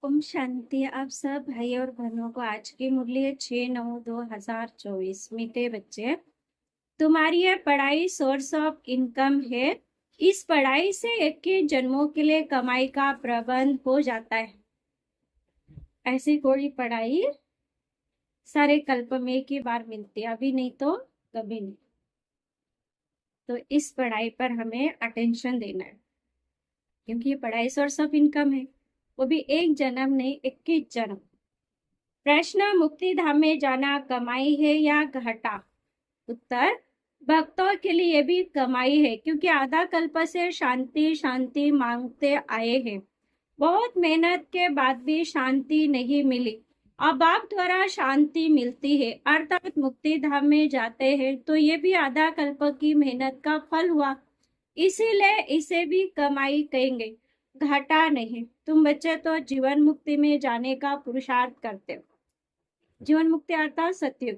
ओम शांति। आप सब भाई और बहनों को आज की मुरली है 6/9/2024। मीठे बच्चे, तुम्हारी ये पढ़ाई सोर्स ऑफ इनकम है। इस पढ़ाई से एक के जन्मों के लिए कमाई का प्रबंध हो जाता है। ऐसी कोई पढ़ाई सारे कल्प में एक ही बार मिलती है, अभी नहीं तो कभी नहीं। तो इस पढ़ाई पर हमें अटेंशन देना है, क्योंकि ये पढ़ाई सोर्स ऑफ इनकम है, वो भी एक जन्म नहीं 21 जन्म। प्रश्न, मुक्ति धाम में जाना कमाई है या घाटा? उत्तर, भक्तों के लिए भी कमाई है, क्योंकि आधा कल्प से शांति शांति मांगते आए हैं। बहुत मेहनत के बाद भी शांति नहीं मिली। अब आप द्वारा शांति मिलती है, अर्थात मुक्ति धाम में जाते हैं, तो ये भी आधा कल्प की मेहनत का फल हुआ। इसीलिए इसे भी कमाई कहेंगे, घाटा नहीं। तुम बच्चे तो जीवन मुक्ति में जाने का पुरुषार्थ करते हो। जीवन मुक्ति अर्थात सत्युग।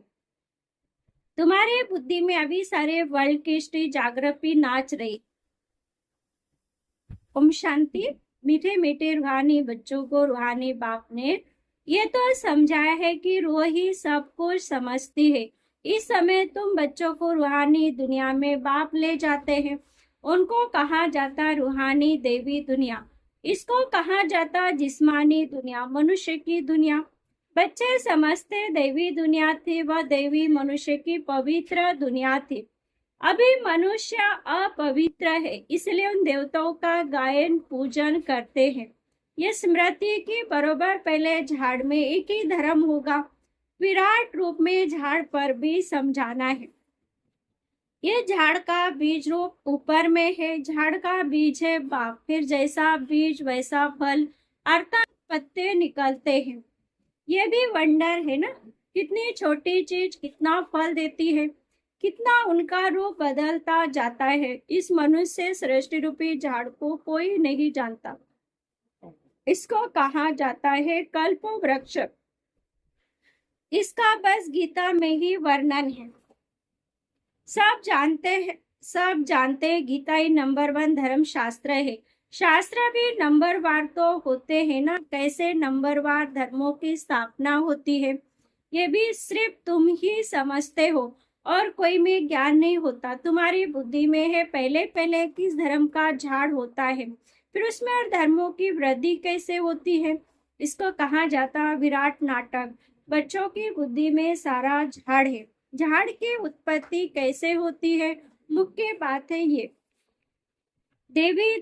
तुम्हारे बुद्धि में अभी सारे वर्ल्ड की हिस्ट्री जागृति नाच रही। ओम शांति। मीठे मीठे रूहानी बच्चों को रूहानी बाप ने ये तो समझाया है कि रूह ही सब कुछ समझती है। इस समय तुम बच्चों को रूहानी दुनिया में बाप ले जाते हैं। उनको कहा जाता रूहानी देवी दुनिया, इसको कहा जाता जिस्मानी दुनिया, मनुष्य की दुनिया। बच्चे समझते देवी दुनिया थी, वह देवी मनुष्य की पवित्र दुनिया थी। अभी मनुष्य अपवित्र है, इसलिए उन देवताओं का गायन पूजन करते हैं। ये स्मृति की बरोबर पहले झाड़ में एक ही धर्म होगा, विराट रूप में झाड़ पर भी समझाना है। ये झाड़ का बीज रूप ऊपर में है, झाड़ का बीज है बाप, फिर जैसा बीज वैसा फल अर्थात पत्ते निकलते हैं। ये भी वंडर है ना, कितनी छोटी चीज कितना फल देती है, कितना उनका रूप बदलता जाता है। इस मनुष्य सृष्टि रूपी झाड़ को कोई नहीं जानता। इसको कहा जाता है कल्प वृक्ष। इसका बस गीता में ही वर्णन है। सब जानते हैं गीता ही नंबर 1 धर्म शास्त्र है। शास्त्र भी नंबरवार तो होते हैं ना, कैसे नंबरवार धर्मों की स्थापना होती है ये भी सिर्फ तुम ही समझते हो, और कोई में ज्ञान नहीं होता। तुम्हारी बुद्धि में है पहले पहले किस धर्म का झाड़ होता है, फिर उसमें और धर्मों की वृद्धि कैसे होती है। इसको कहा जाता विराट नाटक। बच्चों की बुद्धि में सारा झाड़ है। झाड़ की उत्पत्ति कैसे होती है, मुख्य बात है ये। देवी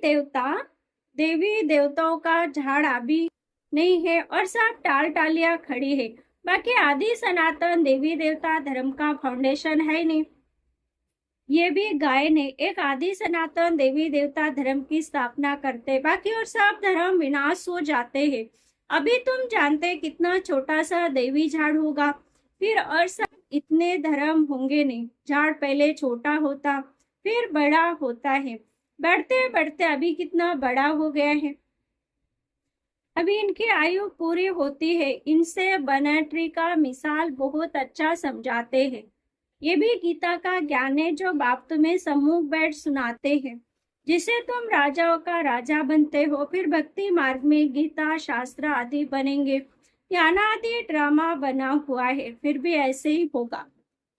देवताओं का झाड़ अभी नहीं है और सब टाल टालियां खड़ी है। बाकी आदि सनातन देवी देवता धर्म का फाउंडेशन है नहीं, ये भी गायन है। एक आदि सनातन देवी देवता धर्म की स्थापना करते, बाकी और सब धर्म विनाश हो जाते हैं। अभी तुम जानते कितना छोटा सा देवी झाड़ होगा, फिर और सब इतने धर्म होंगे नहीं। झाड़ पहले छोटा होता फिर बड़ा होता है, बढ़ते बढ़ते अभी कितना बड़ा हो गया है। अभी इनकी आयु पूरी होती है। इनसे बनट्री का मिसाल बहुत अच्छा समझाते हैं। ये भी गीता का ज्ञान है जो बाप तुम्हें सम्मुख बैठ सुनाते हैं, जिसे तुम राजाओं का राजा बनते हो। फिर भक्ति मार्ग में गीता शास्त्र आदि बनेंगे। ज्ञानादि ड्रामा बना हुआ है, फिर भी ऐसे ही होगा।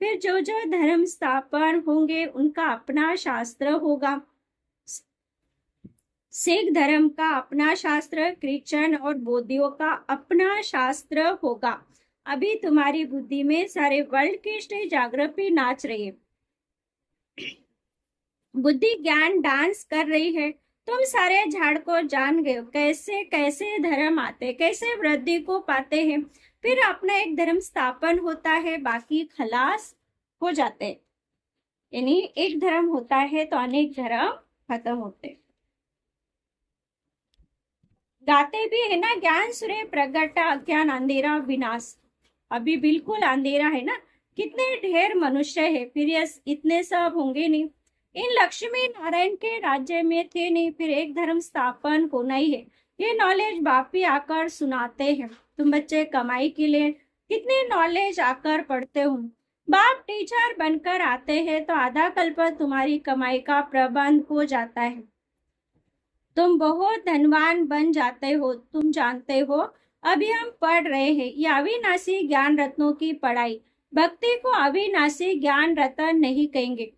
फिर जो जो धर्म स्थापन होंगे उनका अपना शास्त्र होगा। सिख धर्म का अपना शास्त्र, क्रिश्चियन और बौद्धियों का अपना शास्त्र होगा। अभी तुम्हारी बुद्धि में सारे वर्ल्ड की हिस्ट्री जागृति नाच रही है। बुद्धि ज्ञान डांस कर रही है। तुम सारे झाड़ को जान गए हो, कैसे कैसे धर्म आते, कैसे वृद्धि को पाते हैं। फिर अपना एक धर्म स्थापन होता है, बाकी खलास हो जाते हैं। यानी एक धर्म होता है तो अनेक धर्म खत्म होते हैं। गाते भी है ना, ज्ञान सूर्य प्रगटा अज्ञान अंधेरा विनाश। अभी बिल्कुल अंधेरा है ना, कितने ढेर मनुष्य है, फिर ये इतने सब होंगे नहीं। इन लक्ष्मी नारायण के राज्य में थे नहीं, फिर एक धर्म स्थापन होना ही है। ये नॉलेज बाप भी आकर सुनाते हैं। तुम बच्चे कमाई के लिए कितने नॉलेज आकर पढ़ते हो। बाप टीचर बनकर आते हैं तो आधा कल्प तुम्हारी कमाई का प्रबंध हो जाता है। तुम बहुत धनवान बन जाते हो। तुम जानते हो, अभी हम पढ़ रहे हैं ये अविनाशी ज्ञान रत्नों की पढ़ाई। भक्ति को अविनाशी ज्ञान रत्न नहीं कहेंगे।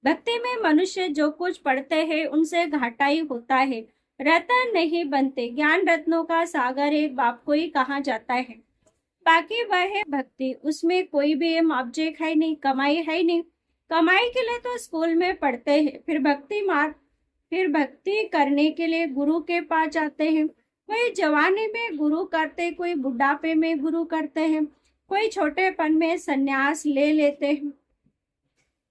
भक्ति में मनुष्य जो कुछ पढ़ते हैं उनसे घाटा ही होता है, रत्न नहीं बनते। ज्ञान रत्नों का सागर एक बाप को ही कहा जाता है। बाकी वह है भक्ति, उसमें कोई भी ऑब्जेक्ट है नहीं, कमाई है नहीं। कमाई के लिए तो स्कूल में पढ़ते हैं, फिर भक्ति करने के लिए गुरु के पास जाते हैं। कोई जवानी में गुरु करते, कोई बुढ़ापे में गुरु करते हैं, कोई छोटेपन में संन्यास ले लेते हैं।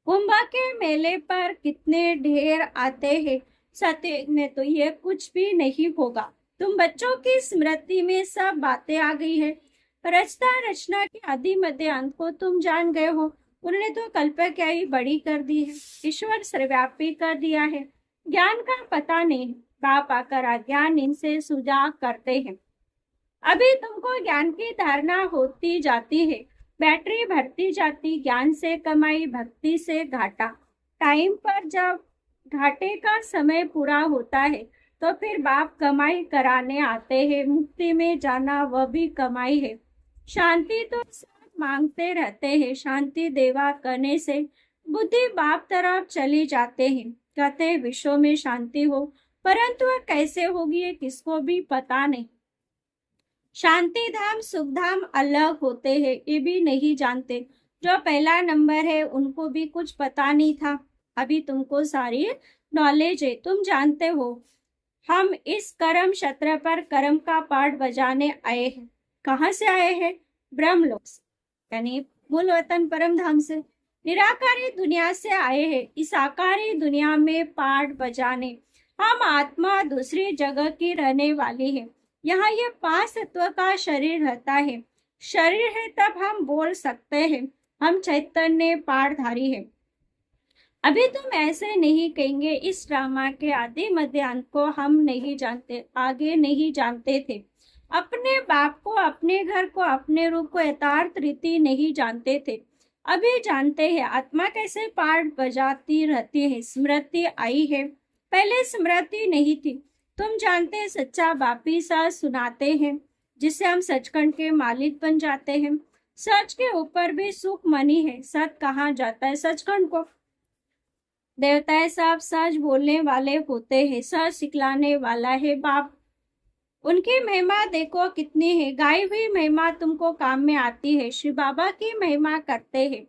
कुंभ के मेले पर कितने ढेर आते हैं, सत्य में तो ये कुछ भी नहीं होगा। तुम बच्चों की स्मृति में सब बातें आ गई है। रचता रचना के आदि मध्य अंत को तुम जान गए हो। उन्होंने तो कल्पना ही बड़ी कर दी है, ईश्वर सर्वव्यापी कर दिया है। ज्ञान का पता नहीं, बाप आकर अज्ञान इनसे सुजाग करते हैं। अभी तुमको ज्ञान की धारणा होती जाती है, बैटरी भरती जाती। ज्ञान से कमाई, भक्ति से घाटा। टाइम पर जब घाटे का समय पूरा होता है तो फिर बाप कमाई कराने आते हैं। मुक्ति में जाना वह भी कमाई है। शांति तो सब मांगते रहते हैं, शांति देवा करने से बुद्धि बाप तरफ चली जाते हैं। कहते हैं विश्व में शांति हो, परंतु वह कैसे होगी ये किसको भी पता नहीं। शांति धाम सुख धाम अलग होते हैं, ये भी नहीं जानते। जो पहला नंबर है उनको भी कुछ पता नहीं था, अभी तुमको सारी नॉलेज है। तुम जानते हो हम इस कर्म क्षेत्र पर कर्म का पाठ बजाने आए हैं। कहाँ से आए हैं? ब्रह्मलोक से, यानी मूल वतन परम धाम से। निराकारी दुनिया से आए हैं इस आकारी दुनिया में पाठ बजाने। हम आत्मा दूसरी जगह की रहने वाली है। यहाँ ये 5 तत्व का शरीर रहता है। शरीर है तब हम बोल सकते हैं, हम चैतन्य पाठधारी है। अभी तुम ऐसे नहीं कहेंगे, इस ड्रामा के आदि मध्य अंत को हम नहीं जानते, आगे नहीं जानते थे। अपने बाप को, अपने घर को, अपने रूप को यथार्थ रीति नहीं जानते थे, अभी जानते हैं। आत्मा कैसे पाठ बजाती रहती है, स्मृति आई है, पहले स्मृति नहीं थी। तुम जानते हैं सच्चा बापी सा सुनाते हैं, जिससे हम सचखंड के मालिक बन जाते हैं। सच के ऊपर भी सुख मनी है। सच कहा जाता है सचखंड को। देवताएं सब सच बोलने वाले होते हैं, सच सिखलाने वाला है बाप। उनकी महिमा देखो कितनी है, गाई हुई महिमा तुमको काम में आती है। श्री बाबा की महिमा करते हैं,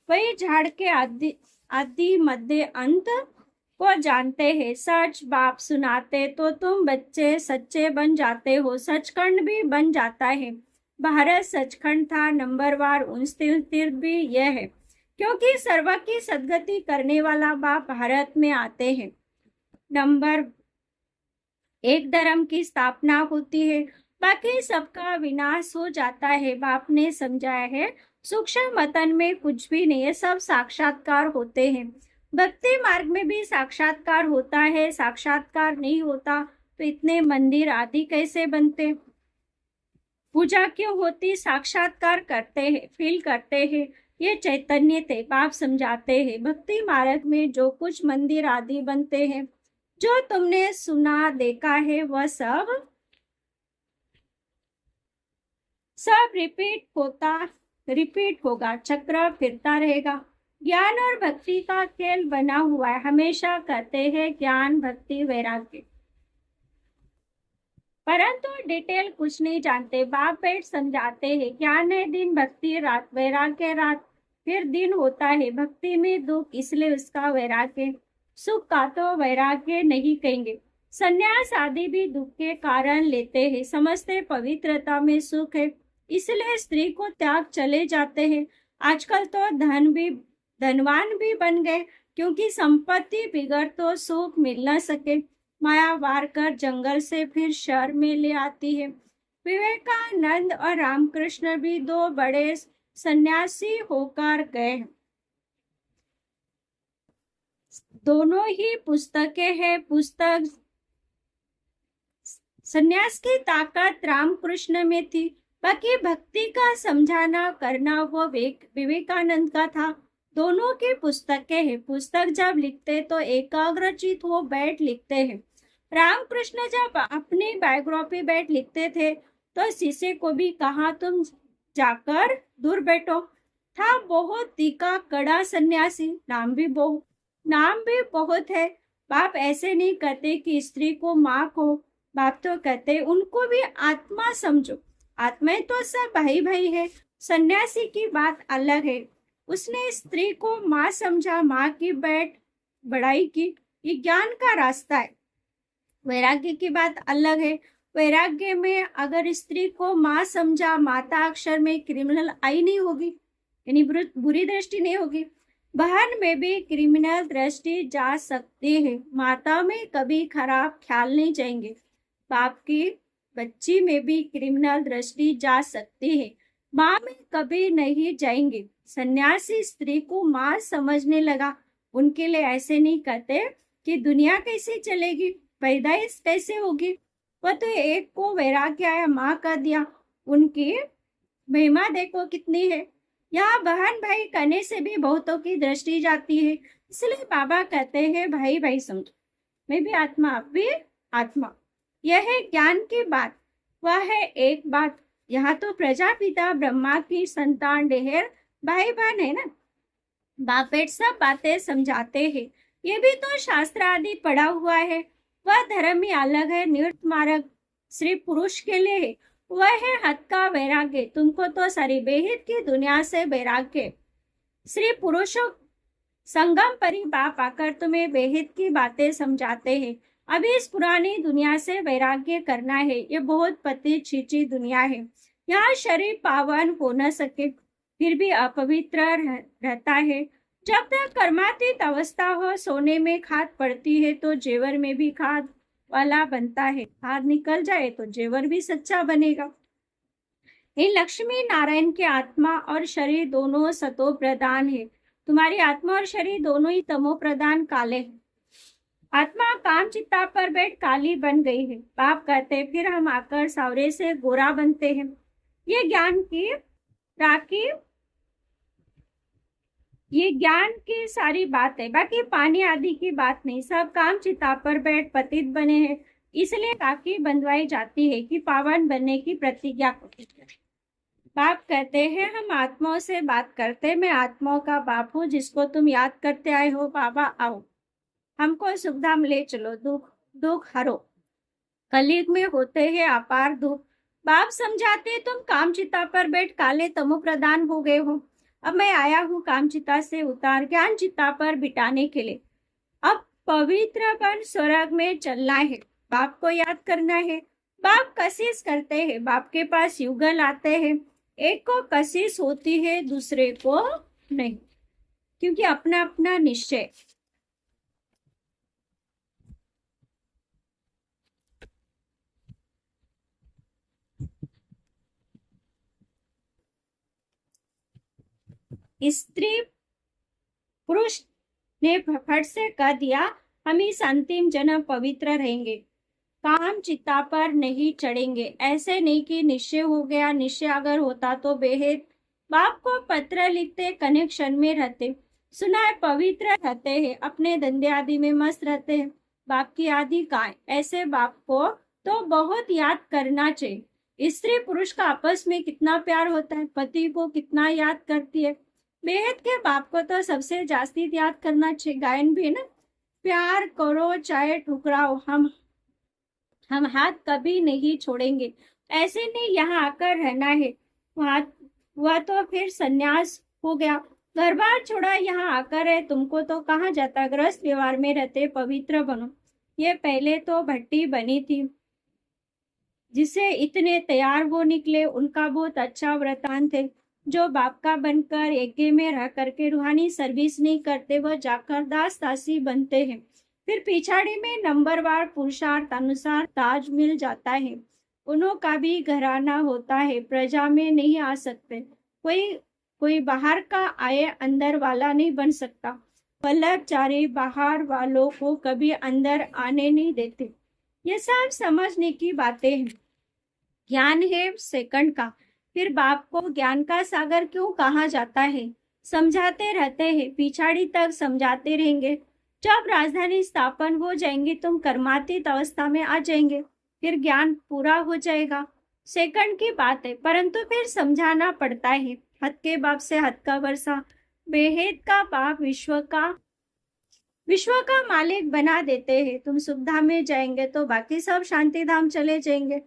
वही झाड़ के आदि मध्य अंत को जानते हैं। सच बाप सुनाते तो तुम बच्चे सच्चे बन जाते हो, सचखंड भी बन जाता है। भारत सचखंड था, नंबरवार 29 तीर्थ भी यह है, क्योंकि सर्व की सदगति करने वाला बाप भारत में आते हैं। नंबर 1 धर्म की स्थापना होती है, बाकी सबका विनाश हो जाता है। बाप ने समझाया है सूक्ष्म मतन में कुछ भी नहीं है, सब साक्षात्कार होते हैं। भक्ति मार्ग में भी साक्षात्कार होता है, साक्षात्कार नहीं होता तो इतने मंदिर आदि कैसे बनते? पूजा क्यों होती? साक्षात्कार करते हैं, फील करते हैं, ये चैतन्य थे। बाप समझाते हैं भक्ति मार्ग में जो कुछ मंदिर आदि बनते हैं, जो तुमने सुना देखा है, वह सब रिपीट होगा, चक्र फिरता रहेगा। ज्ञान और भक्ति का खेल बना हुआ है, हमेशा कहते हैं ज्ञान भक्ति वैराग्य, परंतु डिटेल कुछ नहीं जानते। बाप बैठ समझाते हैं ज्ञान है दिन, भक्ति रात, वैराग्य रात, फिर दिन होता है। भक्ति में दुख, इसलिए उसका वैराग्य। सुख का तो वैराग्य नहीं कहेंगे। संन्यास आदि भी दुख के कारण लेते हैं, समझते पवित्रता में सुख है, इसलिए स्त्री को त्याग चले जाते हैं। आजकल तो धनवान भी बन गए, क्योंकि संपत्ति बिगड़ तो सुख मिल न सके। माया वार कर जंगल से फिर शहर में ले आती है। विवेकानंद और रामकृष्ण भी 2 बड़े सन्यासी होकर गए। दोनों ही पुस्तकें हैं। पुस्तक सन्यास की ताकत रामकृष्ण में थी, बाकी भक्ति का समझाना करना वो विवेकानंद का था। दोनों की पुस्तकें हैं। पुस्तक जब लिखते तो एकाग्रचित हो बैठ लिखते हैं। रामकृष्ण जब अपनी बायोग्राफी बैठ लिखते थे तो शिष्य को भी कहा तुम जाकर दूर बैठो। था बहुत तीखा कड़ा सन्यासी, नाम भी बहुत है। बाप ऐसे नहीं कहते कि स्त्री को माँ को, बाप तो कहते उनको भी आत्मा समझो। आत्माएं तो सब भाई भाई है। सन्यासी की बात अलग है। उसने स्त्री को माँ समझा, माँ की बड़ाई की। ये ज्ञान का रास्ता है। वैराग्य की बात अलग है। वैराग्य में अगर स्त्री को माँ समझा, माता अक्षर में क्रिमिनल आई नहीं होगी, यानी बुरी दृष्टि नहीं होगी। बहन में भी क्रिमिनल दृष्टि जा सकती है। माता में कभी खराब ख्याल नहीं जाएंगे। बाप की बच्ची में भी क्रिमिनल दृष्टि जा सकती है। माँ में कभी नहीं जाएंगे। सन्यासी स्त्री को माँ समझने लगा। उनके लिए ऐसे नहीं कहते कि दुनिया कैसे चलेगी, पैदाइश कैसे होगी। वह तो एक को वैराग्य आया, माँ का दिया। उनकी महिमा देखो कितनी है। यहाँ बहन भाई कहने से भी बहुतों की दृष्टि जाती है। इसलिए बाबा कहते हैं भाई भाई समझो, मैं भी आत्मा आप भी आत्मा। यह है ज्ञान की बात। वह है एक बात। यहाँ तो प्रजापिता ब्रह्मा की संतान ढेर भाई बहन है ना। बाप बेट सब बातें समझाते हैं। ये भी तो शास्त्र आदि पढ़ा हुआ है। वह धर्म ही अलग है। निवृत्त मार्ग सिर्फ पुरुष के लिए है। वह है हद का वैराग्य। तुमको तो सारी बेहित की दुनिया से वैराग्य। सिर्फ पुरुषों संगम परी बाप आकर तुम्हें बेहित की बातें समझाते हैं। अभी इस पुरानी दुनिया से वैराग्य करना है। ये बहुत पति छीची दुनिया है। यहाँ शरीर पावन हो न सके, फिर भी अपवित्र रहता है। जब तक कर्मातीत अवस्था हो, सोने में खाद पड़ती है तो जेवर में भी खाद वाला बनता है। खाद निकल जाए तो जेवर भी सच्चा बनेगा। इन लक्ष्मी नारायण के आत्मा और शरीर दोनों सतो प्रधान है। तुम्हारी आत्मा और शरीर दोनों ही तमो प्रधान काले हैं। आत्मा काम चित्ता पर बैठ काली बन गई है। बाप कहते फिर हम आकर सावरे से गोरा बनते हैं। ये ज्ञान की राखी, ये ज्ञान की सारी बात है। बाकी पानी आदि की बात नहीं। सब काम चिता पर बैठ पतित बने हैं। इसलिए राखी बंधवाई जाती है कि पावन बनने की प्रतिज्ञा होती है। बाप कहते हैं हम आत्माओं से बात करते। मैं आत्माओं का बाप हूँ जिसको तुम याद करते आए हो। बाबा आओ, हमको सुखधाम ले चलो, दुख दुख हरो। कलयुग में होते हैं अपार दुख। बाप समझाते तुम कामचिता पर बैठ काले तमो प्रधान हो गए हो। अब मैं आया हूँ कामचिता से उतार ज्ञान चिता पर बिठाने के लिए। अब पवित्र बन स्वर्ग में चलना है। बाप को याद करना है। बाप कशिश करते हैं। बाप के पास युगल आते हैं। एक को कशिश होती है, दूसरे को नहीं, क्योंकि अपना अपना निश्चय। स्त्री पुरुष ने फट से कह दिया हम इस अंतिम जन्म पवित्र रहेंगे, काम चिता पर नहीं चढ़ेंगे। ऐसे नहीं कि निश्चय हो गया। निश्चय अगर होता तो बेहद बाप को पत्र लिखते, कनेक्शन में रहते। सुना है पवित्र रहते हैं, अपने धंधे आदि में मस्त रहते हैं। बाप की आदि काय। ऐसे बाप को तो बहुत याद करना चाहिए। स्त्री पुरुष का आपस में कितना प्यार होता है, पति को कितना याद करती है। बेहद के बाप को तो सबसे जास्ती याद करना चाहिए। गायन भी है ना, प्यार करो चाहे ठुकराओ, हम हाथ कभी नहीं छोड़ेंगे। ऐसे नहीं यहाँ आकर रहना है। वहां हुआ तो फिर सन्यास हो गया। घर बार छोड़ा, यहाँ आकर है। तुमको तो कहाँ जाता, ग्रस्त व्यवहार में रहते, पवित्र बनो। ये पहले तो भट्टी बनी थी जिसे इतने तैयार वो निकले। उनका बहुत अच्छा वृतांत है। जो बाप का बनकर यज्ञ में रह करके रूहानी सर्विस नहीं करते, वह जाकर दास दासी बनते हैं। फिर पिछाड़ी में नंबरवार पुरुषार्थ अनुसार ताज मिल जाता है। उन्हों का भी घराना होता है, प्रजा में नहीं आ सकते। कोई बाहर का आए अंदर वाला नहीं बन सकता। वल्लभचारी बाहर वालों को कभी अंदर आने नहीं देते। ये सब समझने की बातें हैं। ज्ञान है सेकंड का। फिर बाप को ज्ञान का सागर क्यों कहा जाता है? समझाते रहते हैं, पिछाड़ी तक समझाते रहेंगे। जब राजधानी स्थापन हो जाएंगी, तुम कर्मातीत अवस्था में आ जाएंगे, फिर ज्ञान पूरा हो जाएगा। सेकंड की बात है, परंतु फिर समझाना पड़ता है। हद के बाप से हद का वर्षा, बेहेद का बाप विश्व का मालिक बना देते हैं। तुम सुखधाम में जाएंगे तो बाकी सब शांति धाम चले जाएंगे।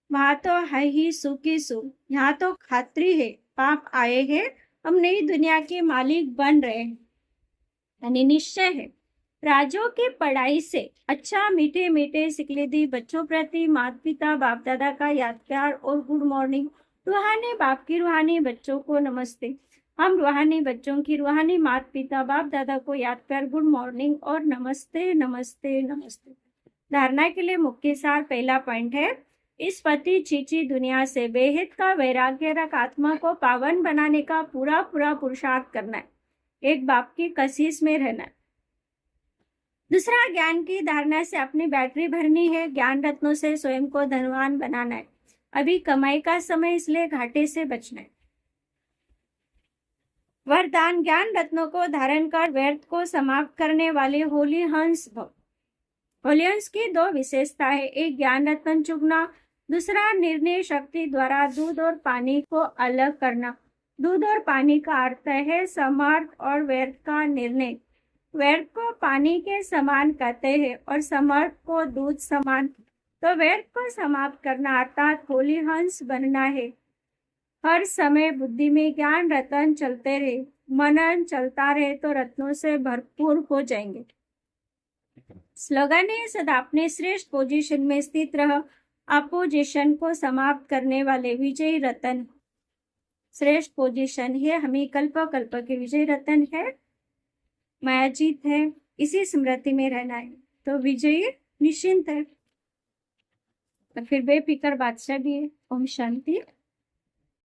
वहां तो है ही सुख ही सुख। यहाँ तो खात्री है, पाप आए हैं, हम नई दुनिया के मालिक बन रहे हैं, यानी निश्चय है। राजों की पढ़ाई से अच्छा मीठे मीठे सिकलेदी बच्चों प्रति माता पिता बाप दादा का याद प्यार और गुड मॉर्निंग। रूहानी बाप की रूहानी बच्चों को नमस्ते। हम रूहानी बच्चों की रूहानी माता पिता बाप दादा को याद प्यार गुड मॉर्निंग और नमस्ते नमस्ते नमस्ते। धारणा के लिए मुख्य सार पहला पॉइंट है, इस पति चीची दुनिया से बेहद का वैराग्य रख आत्मा को पावन बनाने का पूरा पूरा पुरुषार्थ करना है, एक बाप की कसीस में रहना है। दूसरा, ज्ञान की धारणा से अपनी बैटरी भरनी है, ज्ञान रत्नों से स्वयं को धनवान बनाना है। अभी कमाई का समय, इसलिए घाटे से बचना है। वरदान, ज्ञान रत्नों को धारण कर व्यर्थ को समाप्त करने वाले होली हंस भव। होली हंस की दो विशेषता है, एक ज्ञान रत्न चुगना, दूसरा निर्णय शक्ति द्वारा दूध और पानी को अलग करना। दूध और पानी का अर्थ है समर्थ और व्यर्थ का निर्णय। व्यर्थ को पानी के समान कहते हैं और समर्थ को दूध समान। तो व्यर्थ को समाप्त करना अर्थात होली हंस बनना है। हर समय बुद्धि में ज्ञान रत्न चलते रहे, मनन चलता रहे तो रत्नों से भरपूर हो जाएंगे। स्लोगन है, सदा अपने श्रेष्ठ पोजीशन में स्थित रह, अपोजिशन को समाप्त करने वाले विजयी रतन। श्रेष्ठ पोजीशन है, हमें कल्प कल्प के विजयी रतन है, माया जीत है, इसी स्मृति में रहना है तो विजयी निश्चिंत है, तो फिर बेफिक्र बादशाह भी है। ओम शांति।